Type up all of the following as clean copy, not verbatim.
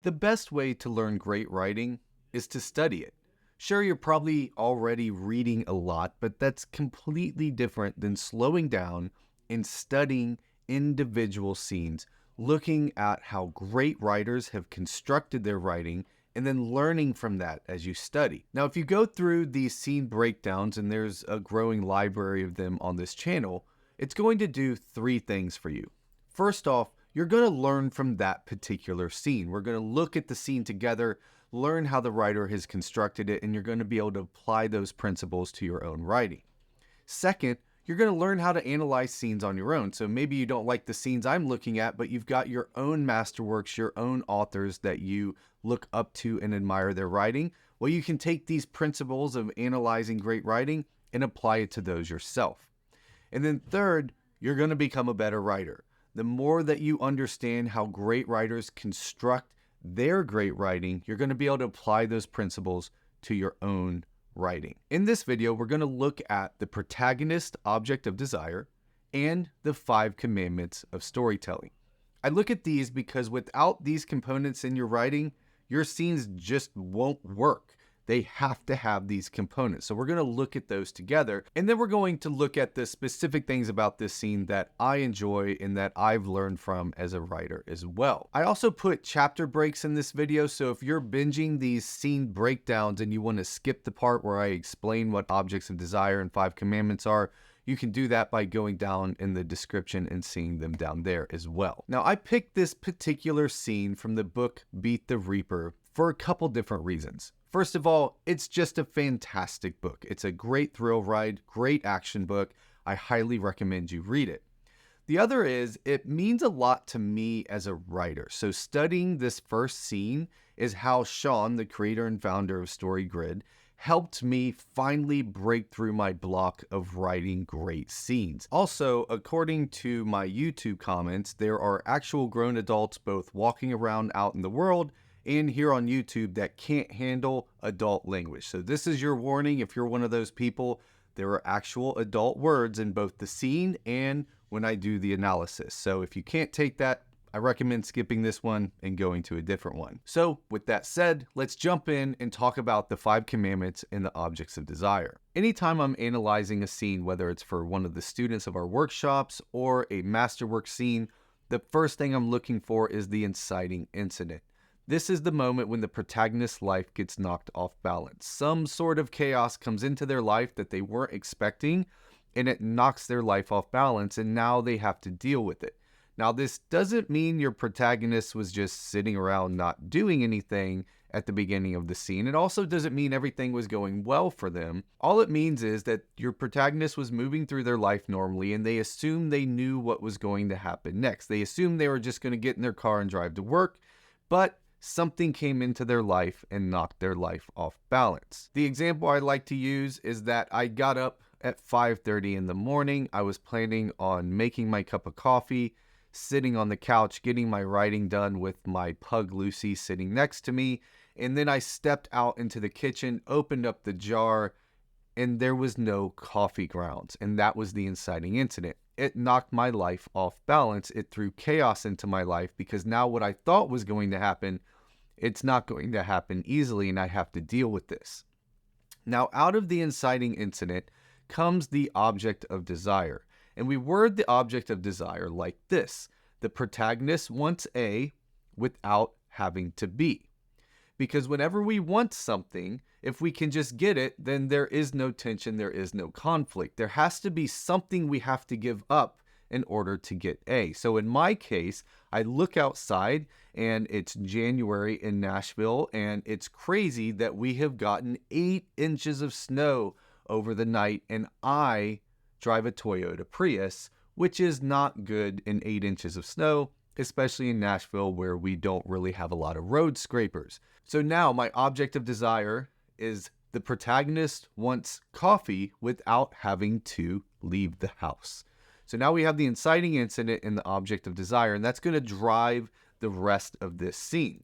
The best way to learn great writing is to study it. Sure, you're probably already reading a lot, but that's completely different than slowing down and studying individual scenes, looking at how great writers have constructed their writing, and then learning from that as you study. Now, if you go through these scene breakdowns, and there's a growing library of them on this channel, it's going to do three things for you. First off, you're going to learn from that particular scene. We're going to look at the scene together, learn how the writer has constructed it, and you're going to be able to apply those principles to your own writing. Second, you're going to learn how to analyze scenes on your own. So maybe you don't like the scenes I'm looking at, but you've got your own masterworks, your own authors that you look up to and admire their writing. Well, you can take these principles of analyzing great writing and apply it to those yourself. And then third, you're going to become a better writer. The more that you understand how great writers construct their great writing, you're going to be able to apply those principles to your own writing. In this video, we're going to look at the protagonist object of desire and the 5 commandments of storytelling. I look at these because without these components in your writing, your scenes just won't work. They have to have these components. So we're going to look at those together. And then we're going to look at the specific things about this scene that I enjoy and that I've learned from as a writer as well. I also put chapter breaks in this video. So if you're binging these scene breakdowns and you want to skip the part where I explain what objects of desire and 5 commandments are, you can do that by going down in the description and seeing them down there as well. Now, I picked this particular scene from the book Beat the Reaper for a couple different reasons. First of all, it's just a fantastic book. It's a great thrill ride, great action book. I highly recommend you read it. The other is it means a lot to me as a writer. So studying this first scene is how Shawn, the creator and founder of StoryGrid, helped me finally break through my block of writing great scenes. Also, according to my YouTube comments, there are actual grown adults both walking around out in the world and here on YouTube that can't handle adult language. So this is your warning if you're one of those people. There are actual adult words in both the scene and when I do the analysis. So if you can't take that, I recommend skipping this one and going to a different one. So with that said, let's jump in and talk about the 5 commandments and the objects of desire. Anytime I'm analyzing a scene, whether it's for one of the students of our workshops or a masterwork scene, the first thing I'm looking for is the inciting incident. This is the moment when the protagonist's life gets knocked off balance. Some sort of chaos comes into their life that they weren't expecting, and it knocks their life off balance, and now they have to deal with it. Now, this doesn't mean your protagonist was just sitting around not doing anything at the beginning of the scene. It also doesn't mean everything was going well for them. All it means is that your protagonist was moving through their life normally, and they assumed they knew what was going to happen next. They assumed they were just going to get in their car and drive to work, but something came into their life and knocked their life off balance. The example I like to use is that I got up at 5:30 in the morning. I was planning on making my cup of coffee, sitting on the couch, getting my writing done with my pug Lucy sitting next to me. And then I stepped out into the kitchen, opened up the jar, and there was no coffee grounds. And that was the inciting incident. It knocked my life off balance. It threw chaos into my life because now what I thought was going to happen, it's not going to happen easily, and I have to deal with this. Now, out of the inciting incident comes the object of desire. And we word the object of desire like this: the protagonist wants A without having to B. Because whenever we want something, if we can just get it, then there is no tension, there is no conflict. There has to be something we have to give up in order to get A. So in my case, I look outside and it's January in Nashville, and it's crazy that we have gotten 8 inches of snow over the night, and I drive a Toyota Prius, which is not good in 8 inches of snow, especially in Nashville where we don't really have a lot of road scrapers. So now my object of desire is the protagonist wants coffee without having to leave the house. So now we have the inciting incident and the object of desire, and that's going to drive the rest of this scene.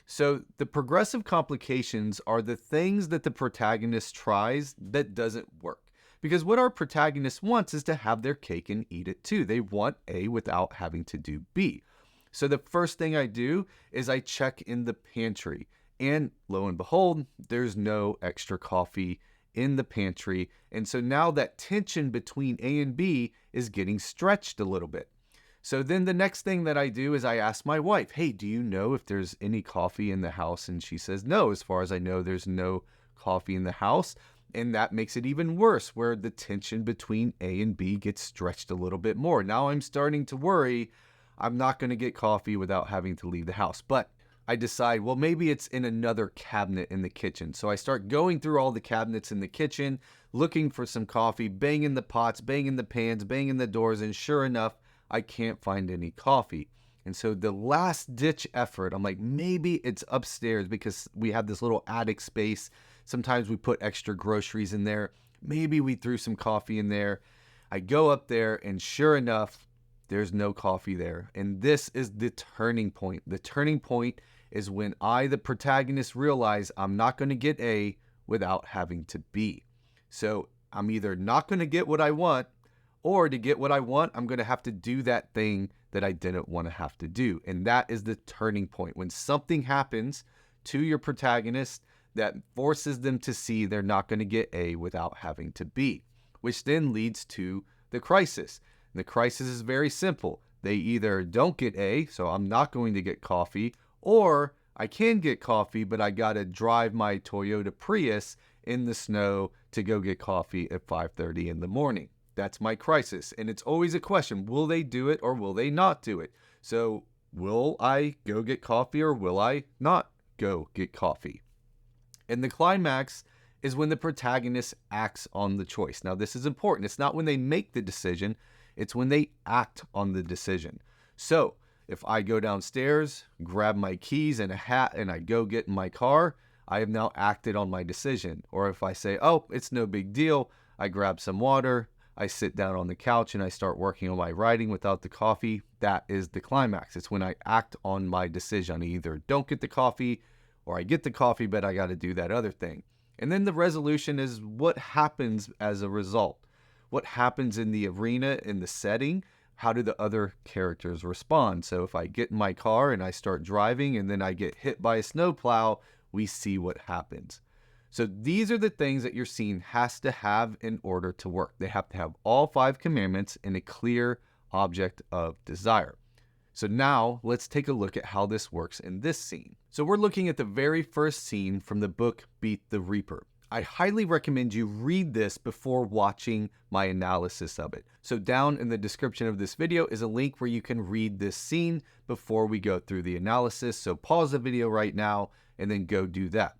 So the progressive complications are the things that the protagonist tries that doesn't work. Because what our protagonist wants is to have their cake and eat it too. They want A without having to do B. So the first thing I do is I check in the pantry. And lo and behold, there's no extra coffee in the pantry. And so now that tension between A and B is getting stretched a little bit. So then the next thing that I do is I ask my wife, hey, do you know if there's any coffee in the house? And she says, no, as far as I know, there's no coffee in the house. And that makes it even worse, where the tension between A and B gets stretched a little bit more. Now I'm starting to worry I'm not going to get coffee without having to leave the house. But I decide, well, maybe it's in another cabinet in the kitchen. So I start going through all the cabinets in the kitchen, looking for some coffee, banging the pots, banging the pans, banging the doors, and sure enough, I can't find any coffee. And so the last ditch effort, I'm like, maybe it's upstairs because we have this little attic space. Sometimes we put extra groceries in there. Maybe we threw some coffee in there. I go up there and sure enough, there's no coffee there. And this is the turning point. The turning point is when I, the protagonist, realize I'm not going to get A without having to B. So I'm either not going to get what I want, or to get what I want, I'm going to have to do that thing that I didn't want to have to do. And that is the turning point. When something happens to your protagonist that forces them to see they're not going to get A without having to B, which then leads to the crisis. And the crisis is very simple. They either don't get A, so I'm not going to get coffee, or I can get coffee, but I got to drive my Toyota Prius in the snow to go get coffee at 5:30 in the morning. That's my crisis. And it's always a question, will they do it or will they not do it? So will I go get coffee or will I not go get coffee? And the climax is when the protagonist acts on the choice. Now, this is important. It's not when they make the decision. It's when they act on the decision. So if I go downstairs, grab my keys and a hat, and I go get in my car, I have now acted on my decision. Or if I say, oh, it's no big deal, I grab some water, I sit down on the couch and I start working on my writing without the coffee, that is the climax. It's when I act on my decision. I either don't get the coffee or I get the coffee, but I got to do that other thing. And then the resolution is what happens as a result. What happens in the arena, in the setting? How do the other characters respond? So if I get in my car and I start driving and then I get hit by a snowplow, we see what happens. So these are the things that your scene has to have in order to work. They have to have all 5 commandments and a clear object of desire. So now let's take a look at how this works in this scene. So we're looking at the very first scene from the book Beat the Reaper. I highly recommend you read this before watching my analysis of it. So down in the description of this video is a link where you can read this scene before we go through the analysis. So pause the video right now and then go do that.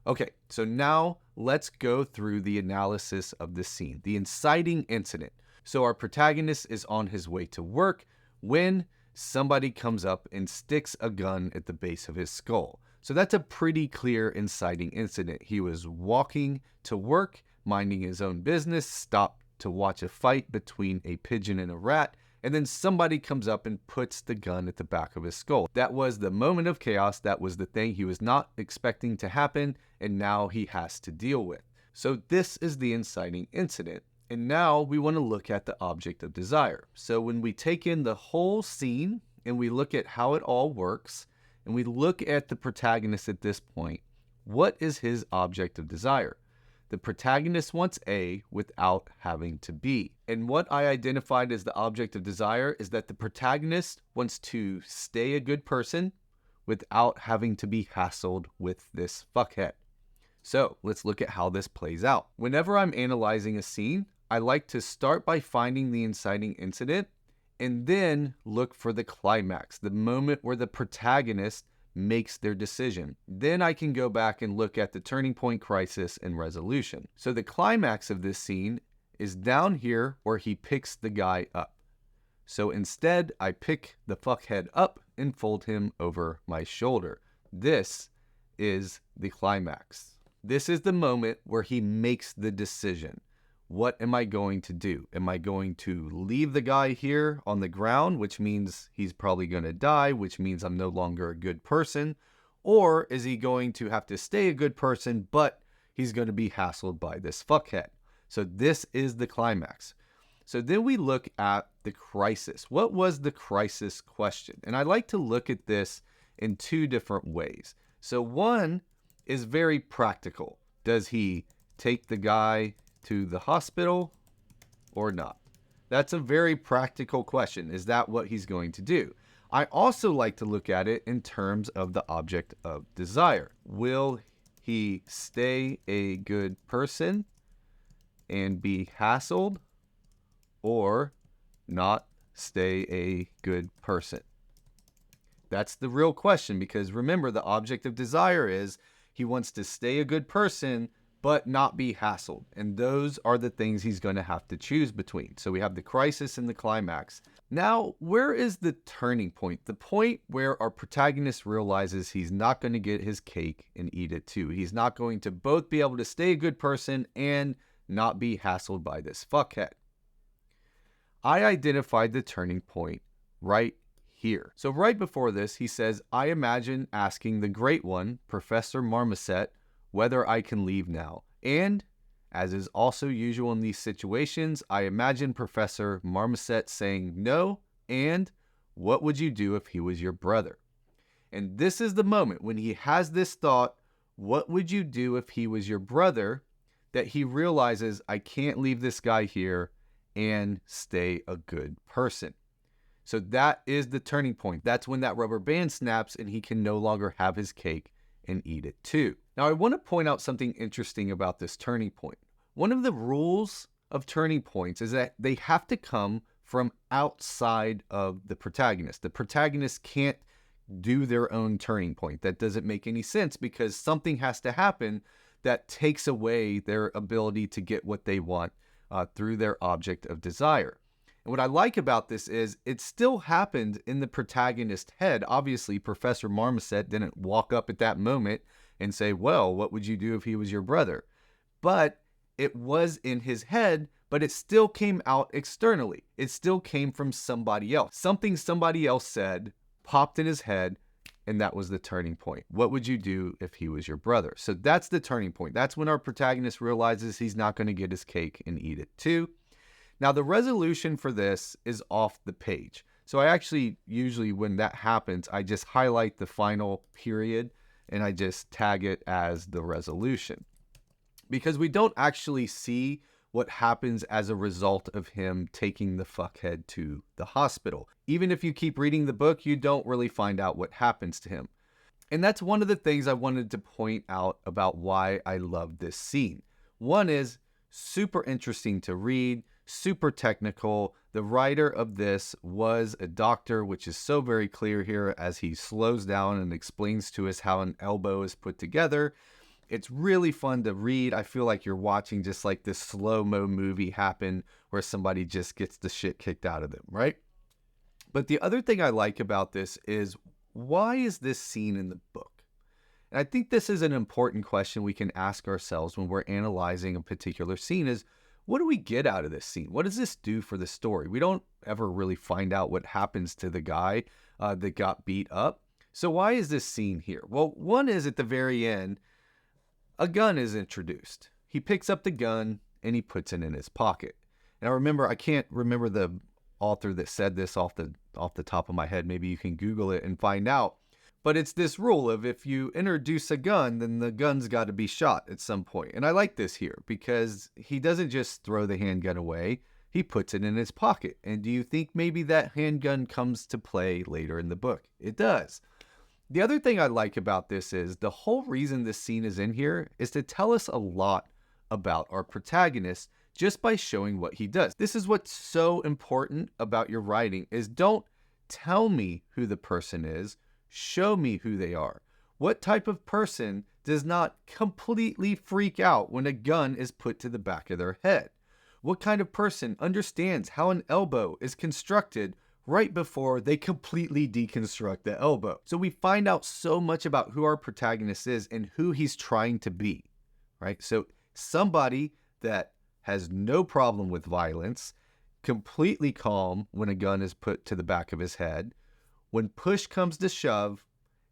Okay, so now let's go through the analysis of this scene, the inciting incident. So our protagonist is on his way to work when somebody comes up and sticks a gun at the base of his skull. So that's a pretty clear inciting incident. He was walking to work, minding his own business, stopped to watch a fight between a pigeon and a rat, and then somebody comes up and puts the gun at the back of his skull. That was the moment of chaos. That was the thing he was not expecting to happen, and now he has to deal with. So this is the inciting incident. And now we want to look at the object of desire. So when we take in the whole scene and we look at how it all works, and we look at the protagonist at this point, what is his object of desire? The protagonist wants A without having to B. And what I identified as the object of desire is that the protagonist wants to stay a good person without having to be hassled with this fuckhead. So let's look at how this plays out. Whenever I'm analyzing a scene, I like to start by finding the inciting incident and then look for the climax, the moment where the protagonist makes their decision. Then I can go back and look at the turning point, crisis, and resolution. So the climax of this scene is down here where he picks the guy up. So instead, I pick the fuckhead up and fold him over my shoulder. This is the climax. This is the moment where he makes the decision. What am I going to do? Am I going to leave the guy here on the ground, which means he's probably going to die, which means I'm no longer a good person? Or is he going to have to stay a good person, but he's going to be hassled by this fuckhead? So this is the climax. So then we look at the crisis. What was the crisis question? And I like to look at this in two different ways. So one is very practical. Does he take the guy to the hospital or not? That's a very practical question. Is that what he's going to do? I also like to look at it in terms of the object of desire. Will he stay a good person and be hassled, or not stay a good person? That's the real question, because remember, the object of desire is he wants to stay a good person but not be hassled. And those are the things he's going to have to choose between. So we have the crisis and the climax. Now, where is the turning point? The point where our protagonist realizes he's not going to get his cake and eat it too. He's not going to both be able to stay a good person and not be hassled by this fuckhead. I identified the turning point right here. So right before this, he says, I imagine asking the Great One, Professor Marmoset, whether I can leave now. And, as is also usual in these situations, I imagine Professor Marmoset saying no, and what would you do if he was your brother? And this is the moment when he has this thought, what would you do if he was your brother, that he realizes I can't leave this guy here and stay a good person. So that is the turning point. That's when that rubber band snaps and he can no longer have his cake and eat it too. Now, I want to point out something interesting about this turning point. One of the rules of turning points is that they have to come from outside of the protagonist. The protagonist can't do their own turning point. That doesn't make any sense, because something has to happen that takes away their ability to get what they want through their object of desire. And what I like about this is it still happened in the protagonist's head. Obviously, Professor Marmoset didn't walk up at that moment and say, well, what would you do if he was your brother? But it was in his head, but it still came out externally. It still came from somebody else. Something somebody else said popped in his head, and that was the turning point. What would you do if he was your brother? So that's the turning point. That's when our protagonist realizes he's not going to get his cake and eat it too. Now, the resolution for this is off the page. So I actually, usually when that happens, I just highlight the final period and I just tag it as the resolution, because we don't actually see what happens as a result of him taking the fuckhead to the hospital. Even if you keep reading the book, you don't really find out what happens to him. And that's one of the things I wanted to point out about why I love this scene. One is super interesting to read, super technical. The writer of this was a doctor, which is so very clear here as he slows down and explains to us how an elbow is put together. It's really fun to read. I feel like you're watching just like this slow-mo movie happen where somebody just gets the shit kicked out of them, right? But the other thing I like about this is, why is this scene in the book? And I think this is an important question we can ask ourselves when we're analyzing a particular scene is, what do we get out of this scene? What does this do for the story? We don't ever really find out what happens to the guy that got beat up. So why is this scene here? Well, one is at the very end, a gun is introduced. He picks up the gun and he puts it in his pocket. And I can't remember the author that said this off the top of my head. Maybe you can Google it and find out. But it's this rule of if you introduce a gun, then the gun's got to be shot at some point. And I like this here because he doesn't just throw the handgun away. He puts it in his pocket. And do you think maybe that handgun comes to play later in the book? It does. The other thing I like about this is the whole reason this scene is in here is to tell us a lot about our protagonist just by showing what he does. This is what's so important about your writing is don't tell me who the person is. Show me who they are. What type of person does not completely freak out when a gun is put to the back of their head? What kind of person understands how an elbow is constructed right before they completely deconstruct the elbow? So we find out so much about who our protagonist is and who he's trying to be, right? So somebody that has no problem with violence, completely calm when a gun is put to the back of his head. When push comes to shove,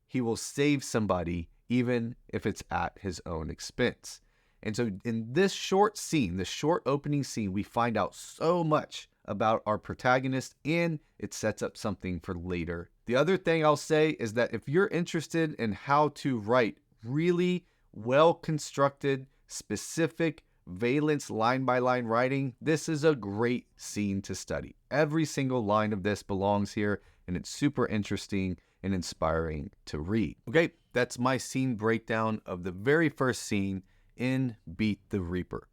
he will save somebody even if it's at his own expense. And so in this short scene, this short opening scene, we find out so much about our protagonist, and it sets up something for later. The other thing I'll say is that if you're interested in how to write really well-constructed, specific, valence line-by-line writing, this is a great scene to study. Every single line of this belongs here, and it's super interesting and inspiring to read. Okay, that's my scene breakdown of the very first scene in Beat the Reaper.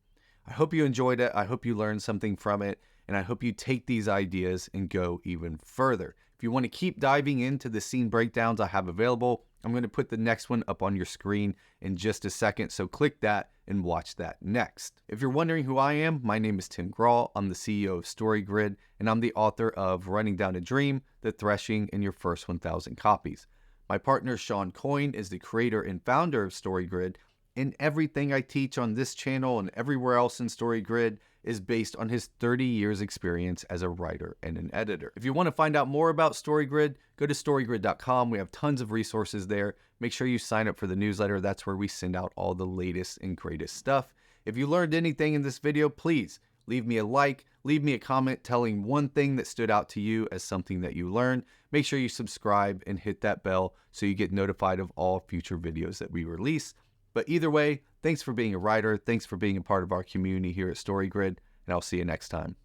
I hope you enjoyed it. I hope you learned something from it, and I hope you take these ideas and go even further. If you want to keep diving into the scene breakdowns I have available, I'm going to put the next one up on your screen in just a second, so click that and watch that next. If you're wondering who I am, my name is Tim Grahl. I'm the CEO of StoryGrid, and I'm the author of Running Down a Dream, The Threshing in Your First 1,000 Copies. My partner, Shawn Coyne, is the creator and founder of StoryGrid, and everything I teach on this channel and everywhere else in StoryGrid is based on his 30 years experience as a writer and an editor. If you want to find out more about StoryGrid, go to storygrid.com. We have tons of resources there. Make sure you sign up for the newsletter. That's where we send out all the latest and greatest stuff. If you learned anything in this video, please leave me a like, leave me a comment telling one thing that stood out to you as something that you learned. Make sure you subscribe and hit that bell so you get notified of all future videos that we release. But either way, thanks for being a writer. Thanks for being a part of our community here at StoryGrid, and I'll see you next time.